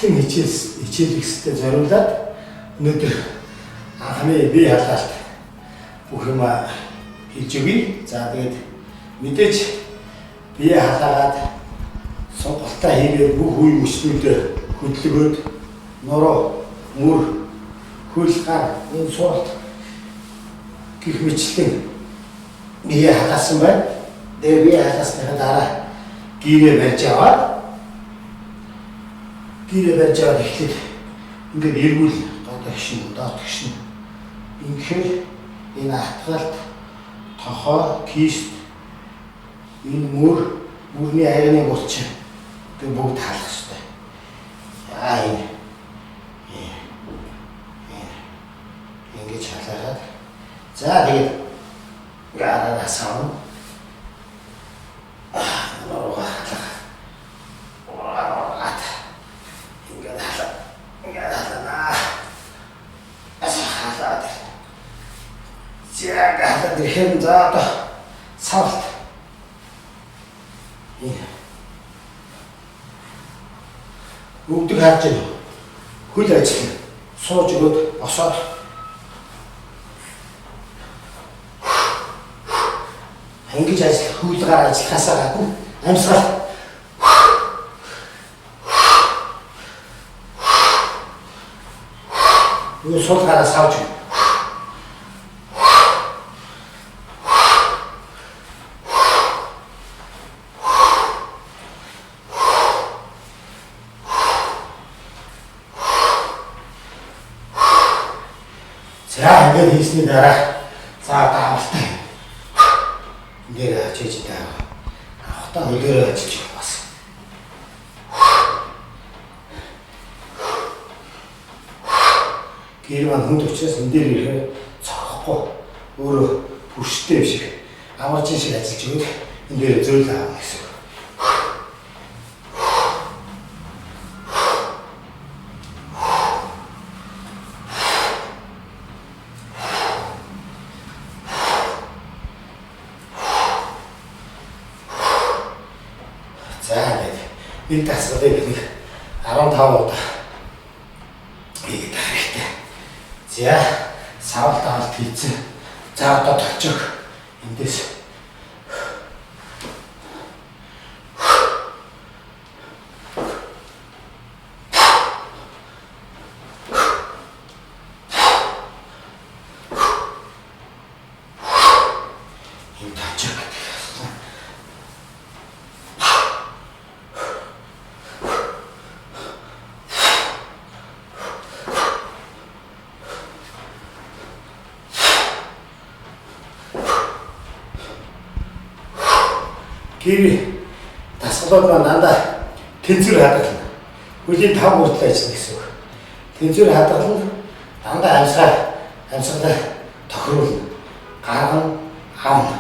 мэтчлэн хичээл ихстэй зориулаад өнөөдөр анхны бие халаалт бүх юм хийж өгье. За тэгээд мэдээж бие халаагаад сонголтоо хийгээд бүх үе мөчлүүдээр хөдөлгөөд нуруу, мөр, хөл гар энэ суралт гих мэтлэн бие халаасан байна. Тэгээд бие халаасны дараа гэрээ барьж аваад эхлээд ингээд эргүүл доод гişн ингээд энэ хатгалт тохоо кист энэ мөрний айрны булчин тэг бүгд хаалах хэрэгтэй. Аа ингэж халаад за тэгээд гараа сав хэн за одоо савлт бүгд харж байна. Хөл ажил сууж өгөөд босоод ингэж ажил хөлгаар ажиллахаасаа гадна амьсгал юу суулгаараа савж өгнө. За ингээд хийсний дараа за даавалтай ингээд чийж таа авахтаа хөлөөрөө ажиллаж бас гэр маань хүнд учраас энэ дээр ирэхээр цохохгүй өөрөө бүрштэй шиг амарчин шиг ажиллаж өгöd энэ дээр зөөл аав гэсэн. Энэ тасгалыг нэг 15 удаа хийгээд хэрэгтэй. За савлт авалт хийцэн. За одоо толчог эндээс энэ толчог гэр тасгалууд маань дандаа тэнцвэр хадгална. Хөлийн 5 хүртэл ажиллана гэсэн үг. Тэнцвэр хадгална дандаа амьсгалаа тохируулна. Гаргана, авна.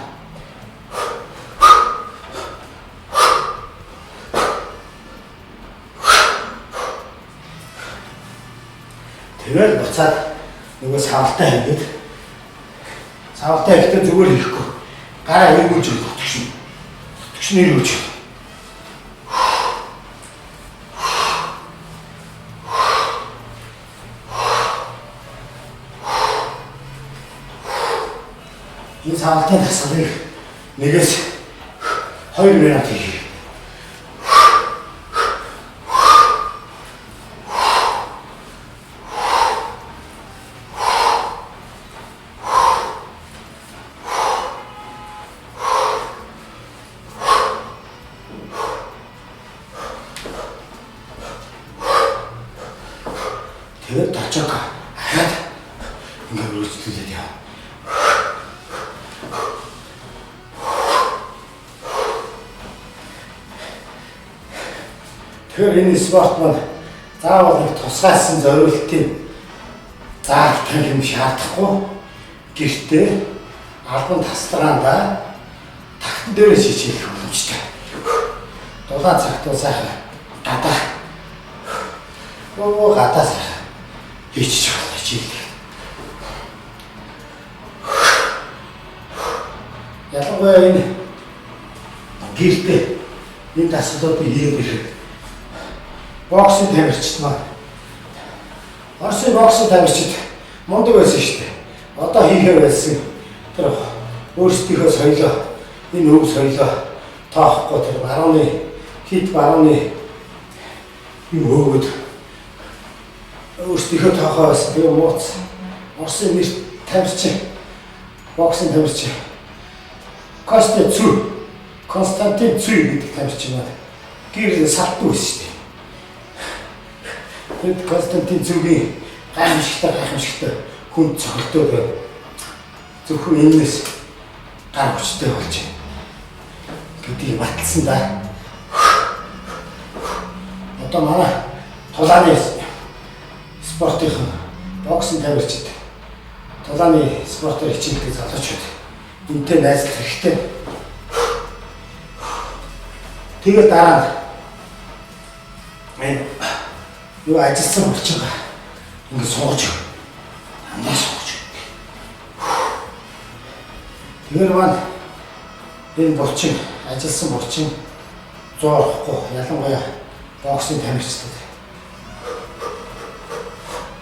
Тэгээд буцаад нөгөө савлтаа хийгээд савлтаа ихтэй зүгээр хийхгүй. Гараа эргүүлж өгөх гэсэн. Нэрвч. Энэ савлтын тасгалыг нэгээс 2 минут хийх. Тэгээд толчог хаад ингээд үргэлжлүүлээд яа. Тэгэхээр энэ спорт маань заавал нэг тусгайсан зориултын заалтын юм шаардахгүй. Гэхдээ албан тасалгаанда тагтан дээрээ шийдэх боломжтой. Дулаан цагтаа сайхан гадаа гадаа сайхан хийчих болно чийлээ. Ялангуяа энэ гэртээ энэ тасалбарыг хийгээд ирэх боксын тамирчид маань Оросын боксын тамирчид мундаг байсан шүү дээ. Одоо хийхээр байсан тэр өөрсдийнхөө соёлоо энэ өв соёлоо тоохгүй тэр барууны хит барууны юм өгөөд өөрсдийнхөө тоохоо байсан. Тэгээ мууц Оросын нэр тамирчин боксын тамирчин Константин Цүй гэдэг тамирчин маань гэр салтгүй байсан шүү дээ. Тэд Константин Цүйгийн гайхамшигтай хүн цогтөө байв. Зөвхөн энэс гар хүчтэй болж гэдгийг баталсан да. Одоо манай тулааны спортын боксын тамирчид тулааны спортоор хичээлдэг залуучууд энтэй найзлах хэрэгтэй. Тэгээд дараа нь юу ажилласан болчихоо ингэ сууж амнаа сууж. Тэгэхээр маань энэ булчин ажилласан булчин зоорохгүй ялангуяа боксын тамирчид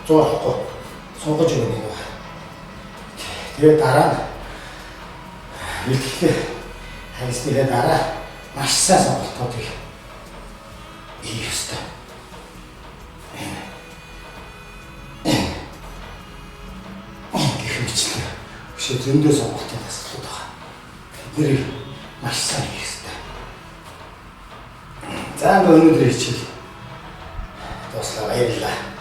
зоорохгүй сунгаж өгнө юм байна. Тэгээд дараа нь илтгэх хайсныхаа дараа маш сайн сонголтуудыг хийх ёстой. Биш зөндөө сонголтын асуудал байгаа. Тэднийг маш сайн хийх хэрэгтэй. За өнөөдөр хичээл дуслаа баярлалаа.